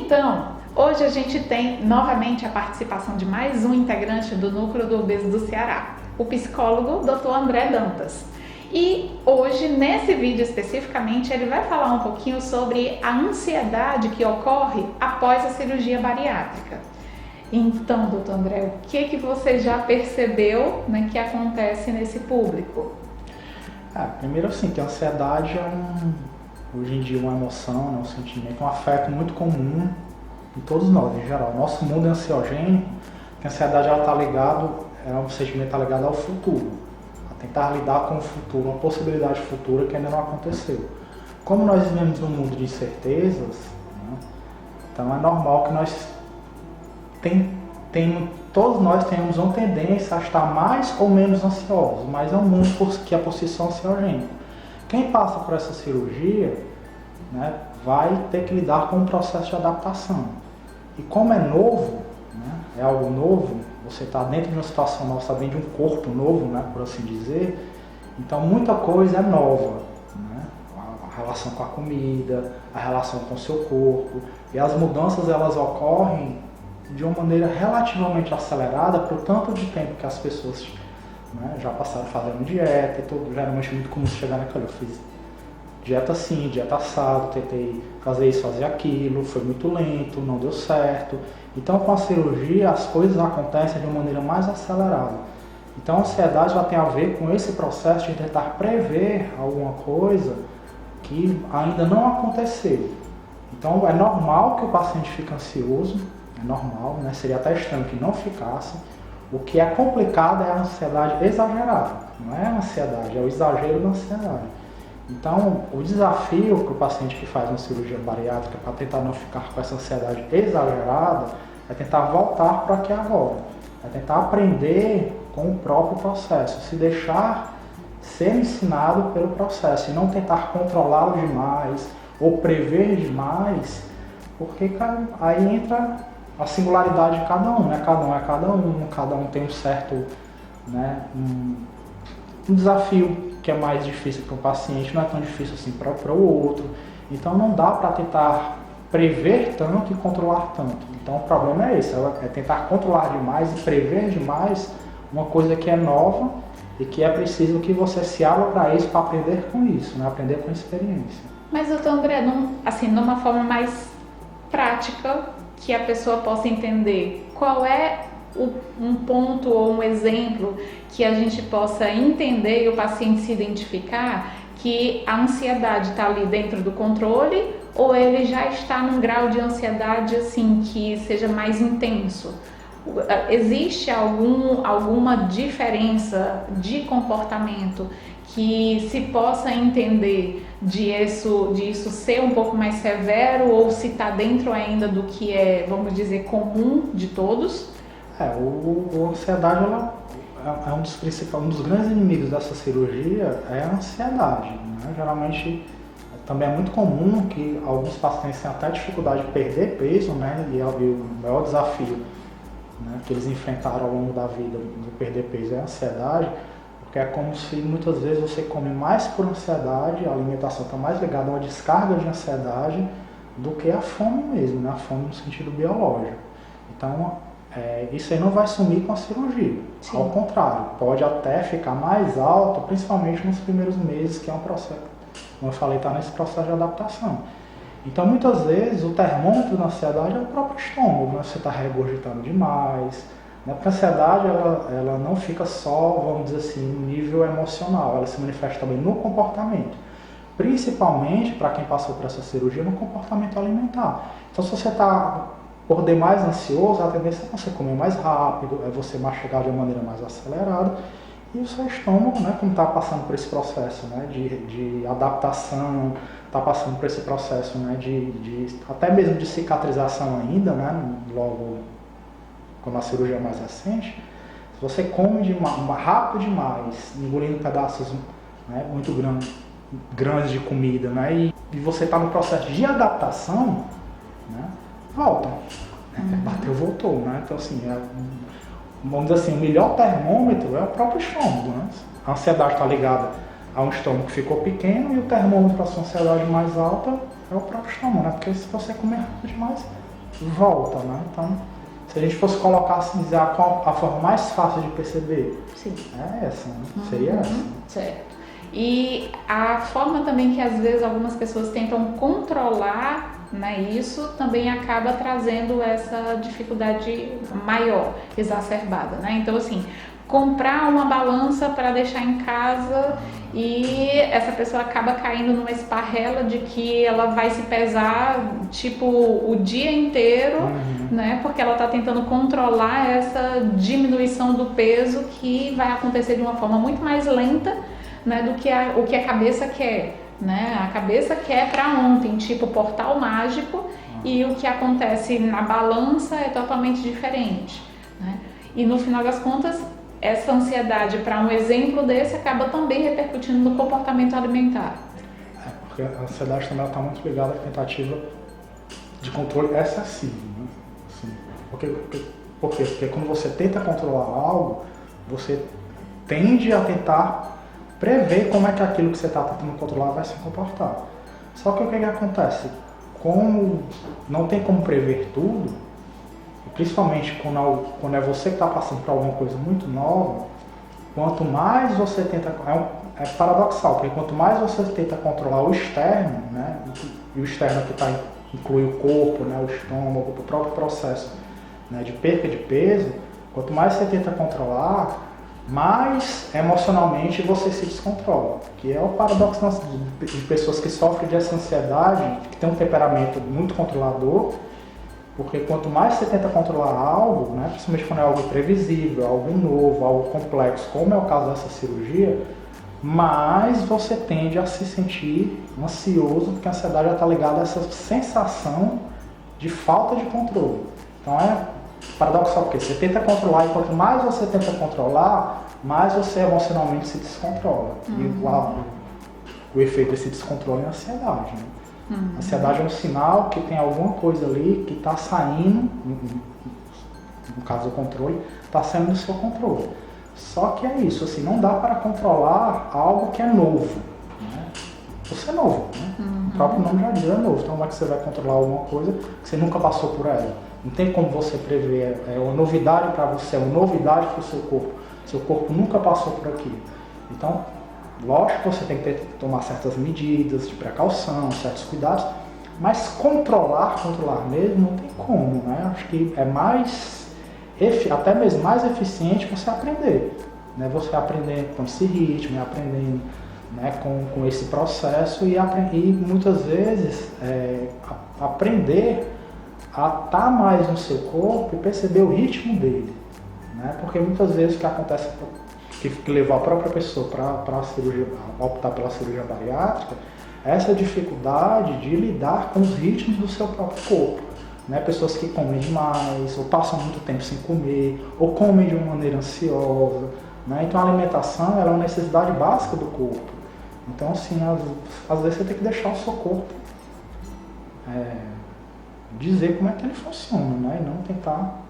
Então, hoje a gente tem novamente a participação de mais um integrante do Núcleo do Obeso do Ceará, o psicólogo Dr. André Dantas. E hoje, nesse vídeo especificamente, ele vai falar um pouquinho sobre a ansiedade que ocorre após a cirurgia bariátrica. Então, doutor André, o que você já percebeu, né, que acontece nesse público? Primeiro assim, que a ansiedade hoje em dia, uma emoção, né, um sentimento, um afeto muito comum em todos nós, em geral. O nosso mundo é ansiogênico, que a ansiedade está ligado, um sentimento está ligado ao futuro, a tentar lidar com o futuro, uma possibilidade futura que ainda não aconteceu. Como nós vivemos num mundo de incertezas, né, então é normal que todos nós temos uma tendência a estar mais ou menos ansiosos, mas é um mundo que é por si só ansiogênico. Quem passa por essa cirurgia, né, vai ter que lidar com um processo de adaptação. E como é novo, né, é algo novo, você está dentro de uma situação nova, está dentro de um corpo novo, né, por assim dizer, então muita coisa é nova. Né, a relação com a comida, a relação com o seu corpo, e as mudanças elas ocorrem de uma maneira relativamente acelerada por tanto de tempo que as pessoas, né, já passaram fazendo dieta e tudo. Geralmente é muito comum chegar naquela, eu fiz dieta assim, dieta assado, tentei fazer isso, fazer aquilo, foi muito lento, não deu certo. Então com a cirurgia as coisas acontecem de uma maneira mais acelerada. Então a ansiedade ela tem a ver com esse processo de tentar prever alguma coisa que ainda não aconteceu. Então é normal que o paciente fique ansioso, é normal, né? Seria até estranho que não ficasse. O que é complicado é a ansiedade exagerada, não é a ansiedade, é o exagero da ansiedade. Então, o desafio para o paciente que faz uma cirurgia bariátrica para tentar não ficar com essa ansiedade exagerada é tentar voltar para aqui agora, é tentar aprender com o próprio processo, se deixar ser ensinado pelo processo e não tentar controlá-lo demais ou prever demais, porque aí entra a singularidade de cada um, né? Cada um tem um certo, né, um desafio que é mais difícil para o paciente, não é tão difícil assim para o outro. Então não dá para tentar prever tanto e controlar tanto. Então o problema é esse, é tentar controlar demais e prever demais uma coisa que é nova e que é preciso que você se abra para isso, para aprender com isso, né? Aprender com a experiência. Mas, doutor André, assim, de uma forma mais prática, que a pessoa possa entender qual é um ponto ou um exemplo que a gente possa entender e o paciente se identificar que a ansiedade está ali dentro do controle ou ele já está num grau de ansiedade assim que seja mais intenso. Existe alguma diferença de comportamento que se possa entender disso ser um pouco mais severo ou se está dentro ainda do que é, vamos dizer, comum de todos? A ansiedade é um dos grandes inimigos dessa cirurgia é a ansiedade. Né? Geralmente também é muito comum que alguns pacientes tenham até dificuldade de perder peso, né? E o maior desafio, né, que eles enfrentaram ao longo da vida de perder peso é a ansiedade, porque é como se muitas vezes você come mais por ansiedade, a alimentação está mais ligada a uma descarga de ansiedade do que a fome mesmo, né? A fome no sentido biológico. Então, isso aí não vai sumir com a cirurgia. Sim. Ao contrário, pode até ficar mais alto, principalmente nos primeiros meses, que é um processo, como eu falei, está nesse processo de adaptação. Então, muitas vezes, o termômetro da ansiedade é o próprio estômago, né? Você está regurgitando demais, né? Porque a ansiedade, ela não fica só, vamos dizer assim, no nível emocional, ela se manifesta também no comportamento. Principalmente, para quem passou por essa cirurgia, no comportamento alimentar. Então, se você está por demais ansioso, a tendência é você comer mais rápido, é você mastigar de uma maneira mais acelerada, e o seu estômago, né, como está passando por esse processo, né, de adaptação, está passando por esse processo, né, até mesmo de cicatrização ainda, né, logo quando a cirurgia é mais recente, se você come rápido demais, engolindo pedaços, né, muito grandes de comida, né, e você está no processo de adaptação, né, volta. Bateu, voltou, né? Então assim, vamos dizer assim, o melhor termômetro é o próprio estômago, né? A ansiedade está ligada a um estômago que ficou pequeno e o termômetro para a sua ansiedade mais alta é o próprio estômago, né? Porque se você comer rápido demais, volta, né? Então, se a gente fosse colocar assim, dizer a forma mais fácil de perceber, Sim. é essa, né? Seria essa. Certo. E a forma também que às vezes algumas pessoas tentam controlar, né, isso também acaba trazendo essa dificuldade maior, exacerbada, né? Então, assim, comprar uma balança para deixar em casa e essa pessoa acaba caindo numa esparrela de que ela vai se pesar tipo o dia inteiro, né? Porque ela está tentando controlar essa diminuição do peso que vai acontecer de uma forma muito mais lenta, né, do que o que a cabeça quer, né? A cabeça quer para ontem, tipo portal mágico, e o que acontece na balança é totalmente diferente, né? E no final das contas, essa ansiedade para um exemplo desse acaba também repercutindo no comportamento alimentar. Porque a ansiedade também está muito ligada à tentativa de controle excessivo, né? Assim, por quê? Porque quando você tenta controlar algo, você tende a tentar prever como é que aquilo que você está tentando controlar vai se comportar. Só que o que acontece? Como não tem como prever tudo, principalmente quando é você que está passando por alguma coisa muito nova, quanto mais você tenta... É paradoxal, porque quanto mais você tenta controlar o externo, né, e o externo aqui inclui o corpo, né, o estômago, o próprio processo, né, de perca de peso, quanto mais você tenta controlar, mais emocionalmente você se descontrola, que é o paradoxo de pessoas que sofrem dessa ansiedade, que tem um temperamento muito controlador, porque quanto mais você tenta controlar algo, né, principalmente quando é algo imprevisível, algo novo, algo complexo, como é o caso dessa cirurgia, mais você tende a se sentir ansioso, porque a ansiedade já está ligada a essa sensação de falta de controle. Então é paradoxal, porque você tenta controlar e quanto mais você tenta controlar, mais você emocionalmente se descontrola. E o efeito desse descontrole é a ansiedade, né? A ansiedade é um sinal que tem alguma coisa ali que está saindo, no caso do controle, está saindo do seu controle. Só que é isso, assim, não dá para controlar algo que é novo, né? Você é novo, né? O próprio nome já diz, é novo. Então como é que você vai controlar alguma coisa que você nunca passou por ela? Não tem como você prever, é uma novidade para você, é uma novidade para o seu corpo. Seu corpo nunca passou por aquilo. Então, lógico que você tem que tomar certas medidas de precaução, certos cuidados, mas controlar mesmo, não tem como, né? Acho que é até mesmo mais eficiente você aprender, né? Você aprender com esse ritmo, aprendendo, né, com esse processo e muitas vezes aprender a estar mais no seu corpo e perceber o ritmo dele, né? Porque muitas vezes o que acontece que levou a própria pessoa para a cirurgia, optar pela cirurgia bariátrica, é essa dificuldade de lidar com os ritmos do seu próprio corpo, né? Pessoas que comem demais, ou passam muito tempo sem comer, ou comem de uma maneira ansiosa, né? Então a alimentação ela é uma necessidade básica do corpo. Então assim, às vezes você tem que deixar o seu corpo dizer como é que ele funciona, né? E não tentar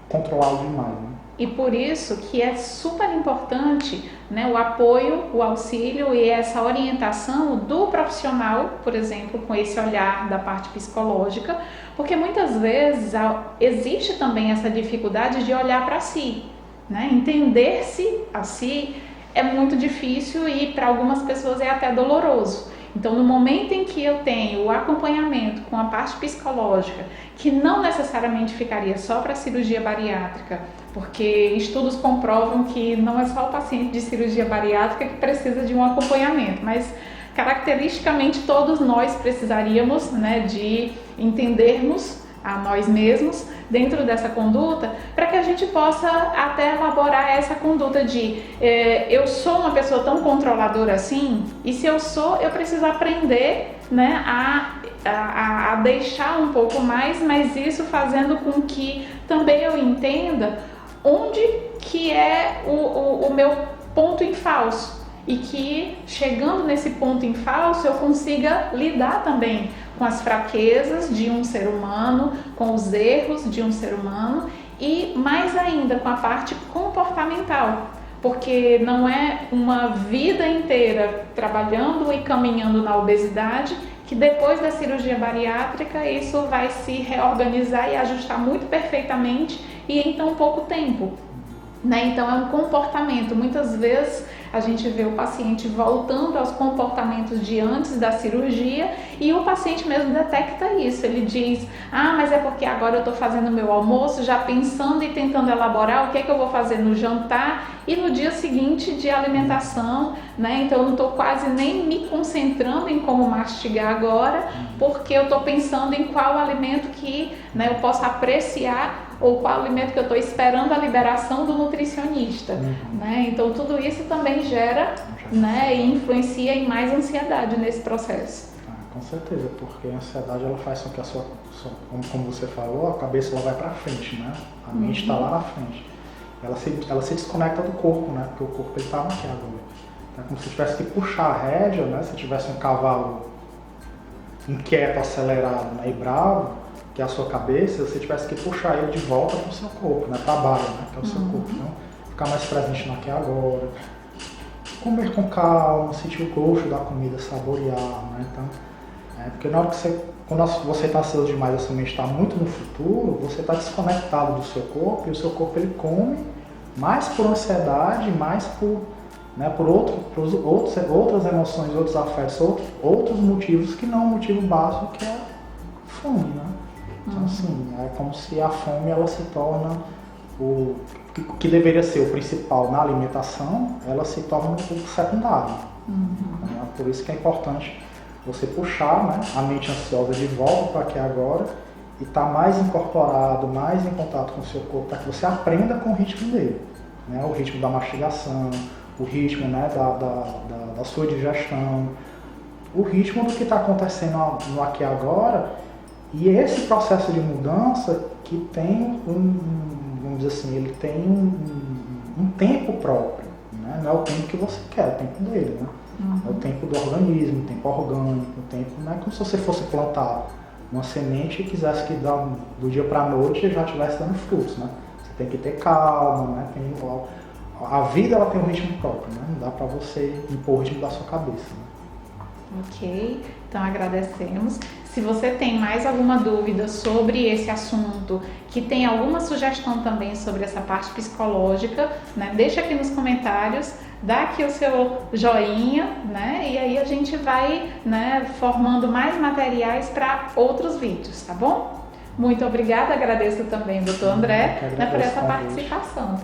controlá-lo demais, né? E por isso que é super importante, né, o apoio, o auxílio e essa orientação do profissional, por exemplo, com esse olhar da parte psicológica, porque muitas vezes existe também essa dificuldade de olhar para si, né? Entender-se a si é muito difícil e para algumas pessoas é até doloroso. Então, no momento em que eu tenho o acompanhamento com a parte psicológica, que não necessariamente ficaria só para a cirurgia bariátrica, porque estudos comprovam que não é só o paciente de cirurgia bariátrica que precisa de um acompanhamento, mas caracteristicamente todos nós precisaríamos, né, de entendermos a nós mesmos dentro dessa conduta, para que a gente possa até elaborar essa conduta de eu sou uma pessoa tão controladora assim, e se eu sou, eu preciso aprender, né, a deixar um pouco mais, mas isso fazendo com que também eu entenda onde que é o meu ponto em falso, e que chegando nesse ponto em falso eu consiga lidar também com as fraquezas de um ser humano, com os erros de um ser humano e mais ainda com a parte comportamental, porque não é uma vida inteira trabalhando e caminhando na obesidade que depois da cirurgia bariátrica isso vai se reorganizar e ajustar muito perfeitamente e em tão pouco tempo. Né? Então é um comportamento, muitas vezes a gente vê o paciente voltando aos comportamentos de antes da cirurgia e o paciente mesmo detecta isso, ele diz, mas é porque agora eu estou fazendo meu almoço, já pensando e tentando elaborar o que é que eu vou fazer no jantar e no dia seguinte de alimentação, né? Então eu não estou quase nem me concentrando em como mastigar agora, porque eu estou pensando em qual alimento que, né, eu posso apreciar ou qual alimento que eu estou esperando a liberação do nutricionista, né? Então tudo isso também gera, né, e influencia em mais ansiedade nesse processo. Com certeza, porque a ansiedade ela faz com que a sua como você falou, a cabeça ela vai para frente, né? A mente está lá na frente. Ela se desconecta do corpo, né? Porque o corpo ele está naquela. É como se tivesse que puxar a rédea, né? Se tivesse um cavalo inquieto, acelerado, né, e bravo, que é a sua cabeça, você tivesse que puxar ele de volta para o seu corpo, né, para a barra, né, que é o seu corpo. Então, ficar mais presente no aqui e agora, comer com calma, sentir o gosto da comida, saborear, né, então, porque na hora que quando você está ansioso demais, a sua mente está muito no futuro, você está desconectado do seu corpo e o seu corpo ele come mais por ansiedade, mais por, né, por outras emoções, outros afetos, outros motivos que não o motivo básico que é fome, né? Então, assim, é como se a fome ela se torna o que deveria ser o principal na alimentação, ela se torna o secundário. Né? Por isso que é importante você puxar, né, a mente ansiosa de volta para aqui agora e estar mais incorporado, mais em contato com o seu corpo, para que você aprenda com o ritmo dele. Né? O ritmo da mastigação, o ritmo, né, da sua digestão, o ritmo do que está acontecendo no aqui e agora. E esse processo de mudança que tem vamos dizer assim, ele tem um tempo próprio, né? Não é o tempo que você quer, é o tempo dele, né? É o tempo do organismo, o tempo orgânico, o tempo, não é como se você fosse plantar uma semente e quisesse que do dia para a noite já estivesse dando frutos, né? Você tem que ter calma, né? A vida ela tem um ritmo próprio, né? Não dá para você impor o ritmo da sua cabeça, né? Ok, então agradecemos. Se você tem mais alguma dúvida sobre esse assunto, que tem alguma sugestão também sobre essa parte psicológica, né, deixa aqui nos comentários, dá aqui o seu joinha, né, e aí a gente vai, né, formando mais materiais para outros vídeos, tá bom? Muito obrigada, agradeço também ao Dr. André, né, por essa participação.